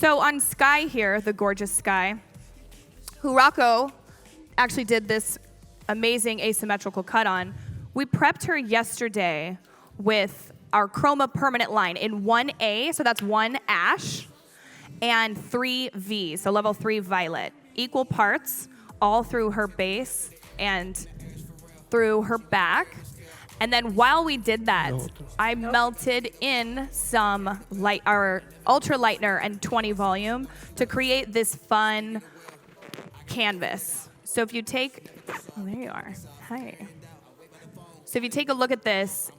So on Sky here, the gorgeous Sky, who Rocco actually did this amazing asymmetrical cut on, we prepped her yesterday with our Chroma permanent line in 1A, so that's 1 ash, and 3 V, so level 3 violet. Equal parts all through her base and through her back. And then while we did that, I melted in some our ultra lightener and 20 volume to create this fun canvas. So if you take, oh, there you are. Hi. So if you take a look at this,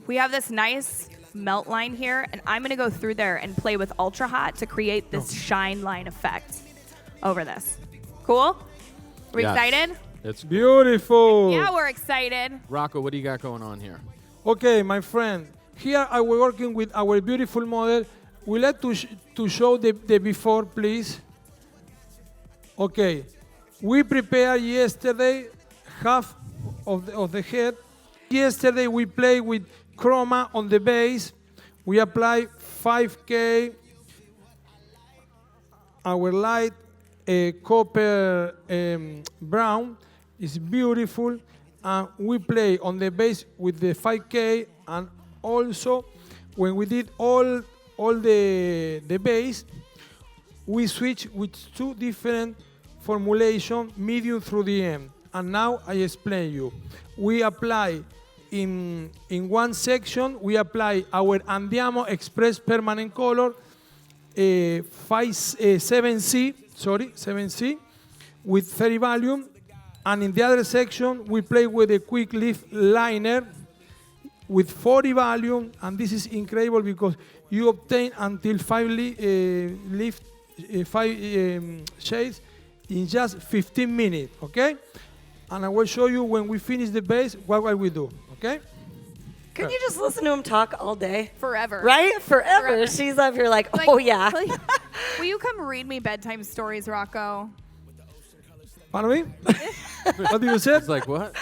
we have this nice melt line here, and I'm gonna go through there and play with ultra hot to create this shine line effect over this. Cool? Are we excited? It's beautiful. Yeah, we're excited. Rocco, what do you got going on here? Okay, my friend. Here I was working with our beautiful model. We like to show the before, please. Okay. We prepared yesterday half of the head. Yesterday we played with chroma on the base. We applied 5K, our light copper brown. It's beautiful. We play on the base with the 5K, and also when we did all the base, we switch with 2 different formulation, medium through the end. And now I explain you. We apply in one section, we apply our Andiamo Express Permanent Color 7C with 30 volume. And in the other section, we play with a quick lift liner with 40 volume. And this is incredible because you obtain until 5 shades in just 15 minutes, okay? And I will show you when we finish the base, what will we do, okay? Could you just listen to him talk all day? Forever. Right? Forever. She's up here like, oh, yeah. Will you come read me bedtime stories, Rocco? Pardon me? What did you say? It's like, what?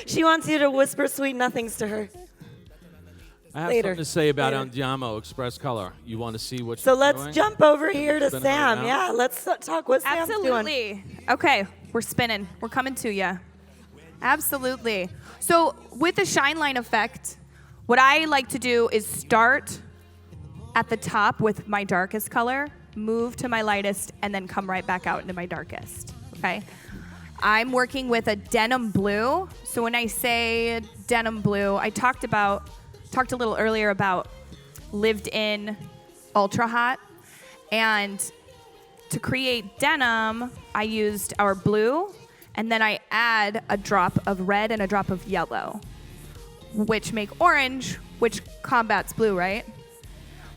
She wants you to whisper sweet nothings to her. I have Later. something to say about Andiamo Express Color. You want to see what So she's let's doing? jump over here to Spin it Sam. around. Yeah, let's talk what Sam's doing. Absolutely. Okay, we're spinning. We're coming to you. Absolutely. So with the shine line effect, what I like to do is start at the top with my darkest color, move to my lightest, and then come right back out into my darkest. Okay? I'm working with a denim blue. So when I say denim blue, I talked a little earlier about lived in ultra hot. And to create denim, I used our blue, and then I add a drop of red and a drop of yellow, which make orange, which combats blue, right?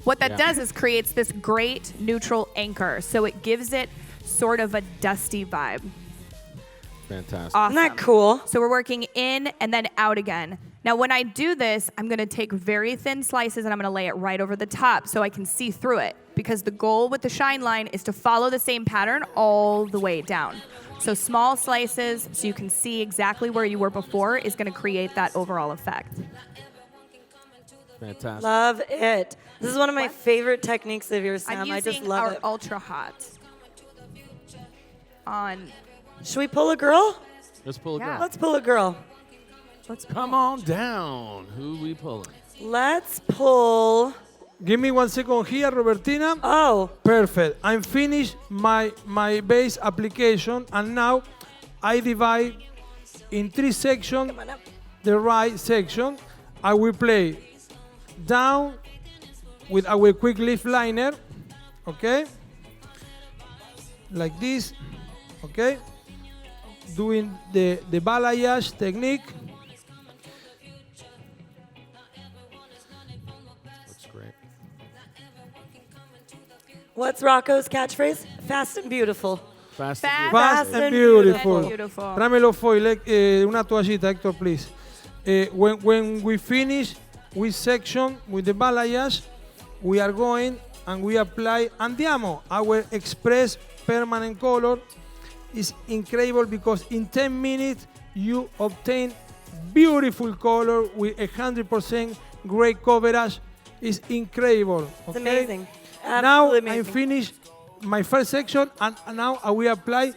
What that does is creates this great neutral anchor. So it gives it sort of a dusty vibe. Fantastic. Awesome. Isn't that cool? So we're working in and then out again. Now, when I do this, I'm going to take very thin slices and I'm going to lay it right over the top so I can see through it. Because the goal with the shine line is to follow the same pattern all the way down. So small slices so you can see exactly where you were before is going to create that overall effect. Fantastic. Love it. This is one of my favorite techniques of yours, Sam. I'm I using just love our it. ultra hot on. Should we pull a girl? Let's pull a girl. Let's pull a girl. Come on down. Who we pulling? Let's pull. Give me 1 second here, Robertina. Oh. Perfect. I'm finished my base application, and now I divide in 3 sections. The right section, I will play down with our quick lift liner, okay? Like this, okay? Doing the balayage technique. Looks great. What's Rocco's catchphrase? Fast and beautiful. Fast Fast and beautiful. beautiful. Tráemelo foil, una toallita, Héctor, please. When we finish with section, with the balayage, we are going and we apply Andiamo, our express permanent color. Is incredible because in 10 minutes you obtain beautiful color with 100% gray coverage. It's incredible. Okay? It's amazing. Now Absolutely I amazing. finished my first section, and now I will apply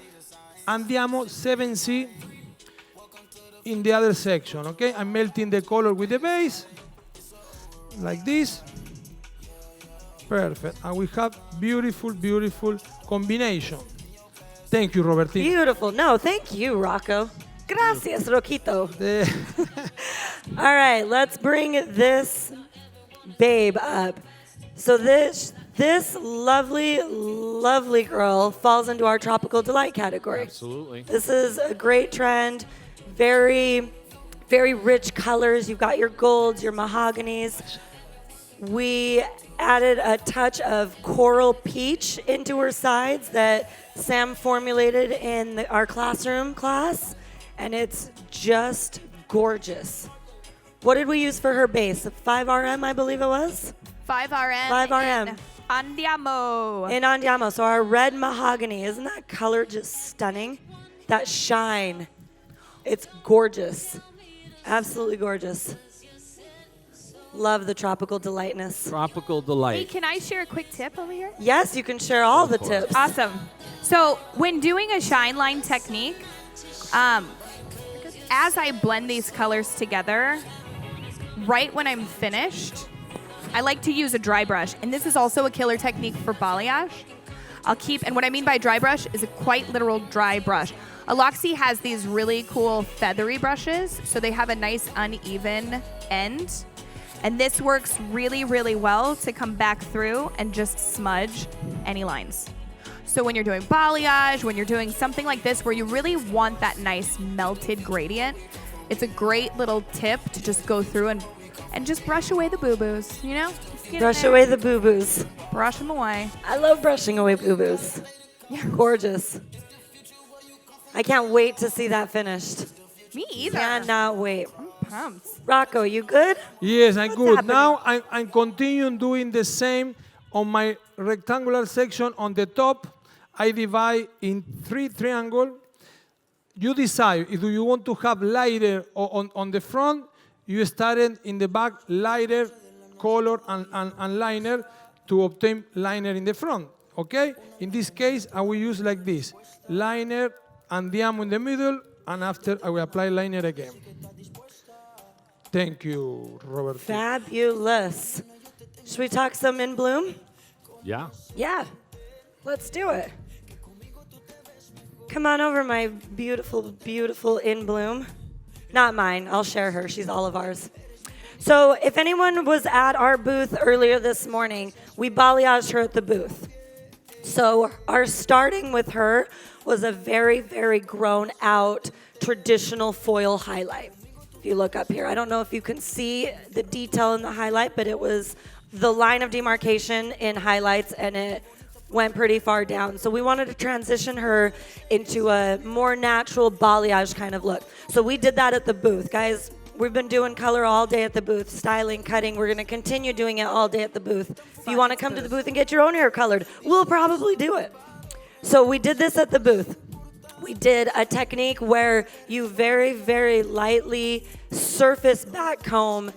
Andiamo 7C in the other section, okay? I'm melting the color with the base, like this. Perfect. And we have beautiful, beautiful combination. Thank you, Robertina. Beautiful. No, thank you, Rocco. Gracias, Roquito. The- All right, let's bring this babe up. So this lovely, lovely girl falls into our tropical delight category. Absolutely. This is a great trend. Very, very rich colors. You've got your golds, your mahoganies. We added a touch of coral peach into her sides that Sam formulated in our classroom class, and it's just gorgeous. What did we use for her base? 5RM, I believe it was? 5RM. 5RM. in Andiamo. In Andiamo. So our red mahogany, isn't that color just stunning? That shine. It's gorgeous. Absolutely gorgeous. Love the tropical delightness. Tropical Hey, delight. can I share a quick tip over here? Yes, you can share all the course. tips. Awesome. So when doing a shine line technique, as I blend these colors together, right when I'm finished, I like to use a dry brush. And this is also a killer technique for balayage. And what I mean by dry brush is a quite literal dry brush. Aloxxi has these really cool feathery brushes, so they have a nice uneven end. And this works really, really well to come back through and just smudge any lines. So when you're doing balayage, when you're doing something like this where you really want that nice melted gradient, it's a great little tip to just go through and just brush away the boo-boos, you know? Just get in Brush there, away the boo-boos. brush them away. I love brushing away boo-boos. Gorgeous. I can't wait to see that finished. Me either. Cannot wait. I'm pumped. Rocco, you good? Yes, I'm good. happening? Now I'm continuing doing the same on my rectangular section on the top. I divide in 3 triangles. You decide if you want to have lighter on the front. You started in the back lighter color and liner to obtain liner in the front. Okay? In this case, I will use like this: liner, andiamo in the middle, and after I will apply liner again. Thank you, Robert. Fabulous. Should we talk some in bloom? Yeah. Yeah. Let's do it. Come on over, my beautiful, beautiful in bloom. Not mine. I'll share her. She's all of ours. So if anyone was at our booth earlier this morning, we balayaged her at the booth. So our starting with her was a very, very grown out traditional foil highlight. If you look up here, I don't know if you can see the detail in the highlight, but it was the line of demarcation in highlights, and it went pretty far down. So we wanted to transition her into a more natural balayage kind of look. So we did that at the booth. Guys, we've been doing color all day at the booth, styling, cutting. We're going to continue doing it all day at the booth. If you want to come to the booth and get your own hair colored, we'll probably do it. So we did this at the booth. We did a technique where you very, very lightly surface back comb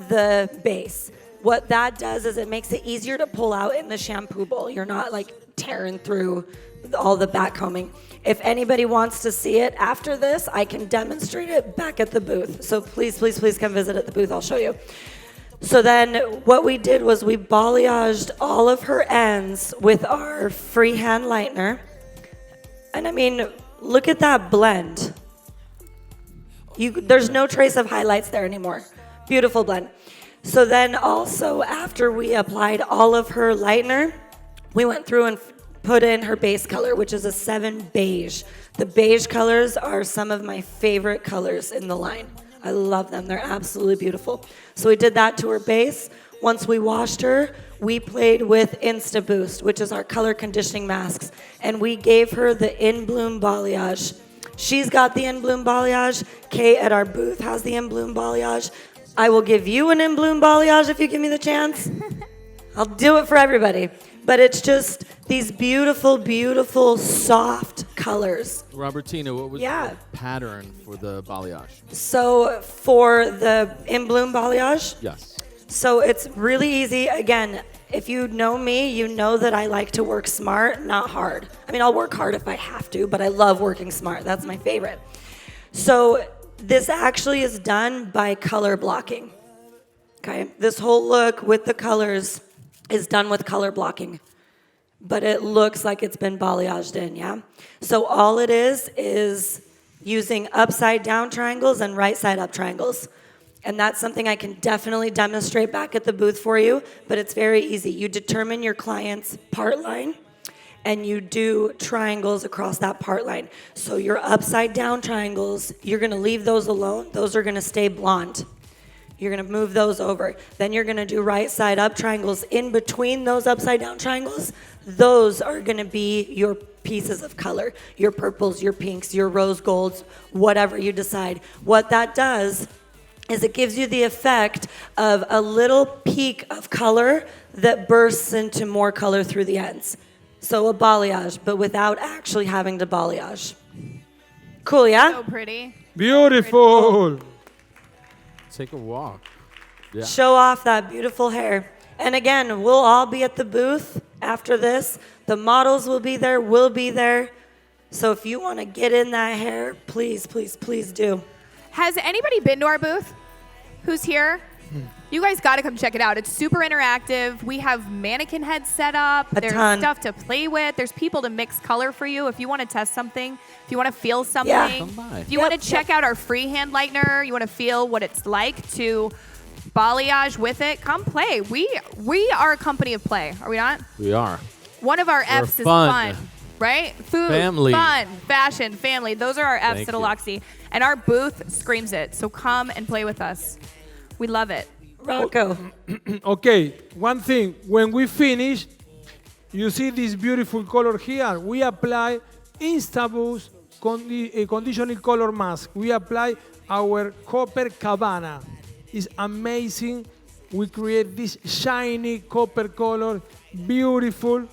the base. What that does is it makes it easier to pull out in the shampoo bowl. You're not like tearing through all the back combing. If anybody wants to see it after this, I can demonstrate it back at the booth. So please, please, please come visit at the booth. I'll show you. So then what we did was we balayaged all of her ends with our freehand lightener. And I mean, look at that blend. There's no trace of highlights there anymore. Beautiful blend. So then also after we applied all of her lightener, we went through and put in her base color, which is a 7 beige. The beige colors are some of my favorite colors in the line. I love them. They're absolutely beautiful. So we did that to her base. Once we washed her, we played with Insta Boost, which is our color conditioning masks, and we gave her the In Bloom balayage. She's got the In Bloom balayage. Kay at our booth has the In Bloom balayage. I will give you an In Bloom balayage if you give me the chance. I'll do it for everybody. But it's just these beautiful, beautiful, soft colors. Robertina, what was Yeah. the pattern for the balayage? So for the In Bloom balayage, Yes. So it's really easy. Again, if you know me, you know that I like to work smart, not hard. I mean, I'll work hard if I have to, but I love working smart. That's my favorite. So this actually is done by color blocking. Okay, this whole look with the colors is done with color blocking, but it looks like it's been balayaged in, yeah? So all it is using upside down triangles and right side up triangles. And that's something I can definitely demonstrate back at the booth for you, but it's very easy. You determine your client's part line, and you do triangles across that part line. So your upside down triangles, you're gonna leave those alone. Those are gonna stay blonde. You're gonna move those over. Then you're gonna do right side up triangles in between those upside down triangles. Those are gonna be your pieces of color, your purples, your pinks, your rose golds, whatever you decide. What that does is it gives you the effect of a little peak of color that bursts into more color through the ends. So a balayage, but without actually having to balayage. Cool, yeah? So pretty. Beautiful. Take a walk. Yeah. Show off that beautiful hair. And again, we'll all be at the booth after this. The models will be there, we'll be there. So if you want to get in that hair, please, please, please do. Has anybody been to our booth? Who's here? You guys got to come check it out. It's super interactive. We have mannequin heads set up. There's ton. stuff to play with. There's people to mix color for you if you want to test something, if you want to feel something. Yeah. Come by. If you want to check out our freehand lightener, you want to feel what it's like to balayage with it, come play. We are a company of play, are we not? We are. One of our We're F's is fun. fun, right? Food, Family. fun, fashion, family. Those are our F's Thank at you. Aloxxi. And our booth screams it. So come and play with us. We love it. Rocco. Okay, one thing. When we finish, you see this beautiful color here. We apply Instaboost conditioning color mask. We apply our copper cabana. It's amazing. We create this shiny copper color, beautiful.